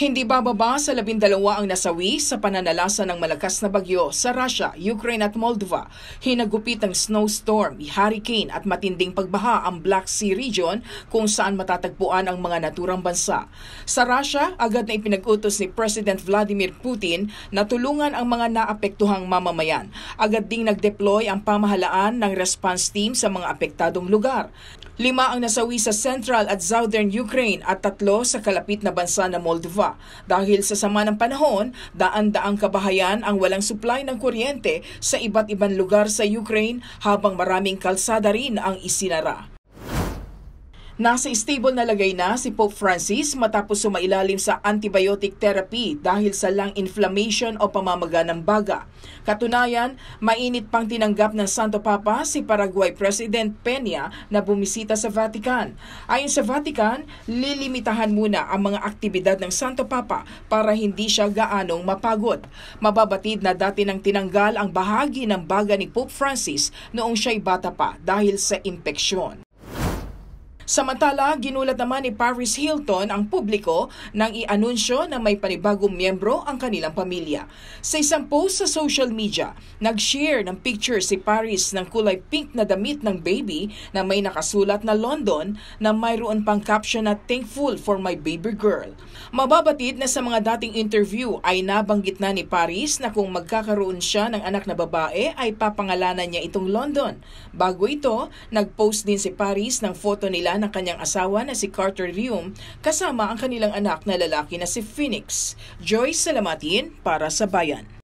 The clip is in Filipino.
Hindi bababa sa 12 ang nasawi sa pananalasa ng malakas na bagyo sa Russia, Ukraine at Moldova. Hinagupit ng snowstorm, hurricane at matinding pagbaha ang Black Sea region kung saan matatagpuan ang mga naturang bansa. Sa Russia, agad na ipinag-utos ni President Vladimir Putin na tulungan ang mga naapektuhang mamamayan. Agad ding nag-deploy ang pamahalaan ng response team sa mga apektadong lugar. 5 ang nasawi sa Central at Southern Ukraine at 3 sa kalapit na bansa na Moldova. Dahil sa sama ng panahon, daan-daang kabahayan ang walang supply ng kuryente sa iba't ibang lugar sa Ukraine habang maraming kalsada rin ang isinara. Nasa stable na lagay na si Pope Francis matapos sumailalim sa antibiotic therapy dahil sa lung inflammation o pamamaga ng baga. Katunayan, mainit pang tinanggap ng Santo Papa si Paraguay President Peña na bumisita sa Vatican. Ayon sa Vatican, lilimitahan muna ang mga aktibidad ng Santo Papa para hindi siya gaanong mapagod. Mababatid na dati nang tinanggal ang bahagi ng baga ni Pope Francis noong siya'y bata pa dahil sa impeksyon. Samantala, ginulat naman ni Paris Hilton ang publiko nang i-anunsyo na may panibagong miyembro ang kanilang pamilya. Sa isang post sa social media, nag-share ng picture si Paris ng kulay pink na damit ng baby na may nakasulat na London na mayroon pang caption na "Thankful for my baby girl". Mababatid na sa mga dating interview ay nabanggit na ni Paris na kung magkakaroon siya ng anak na babae ay papangalanan niya itong London. Bago ito, nag-post din si Paris ng photo nila ng kanyang asawa na si Carter Rium kasama ang kanilang anak na lalaki na si Phoenix. Joyce Salamatin para sa Bayan.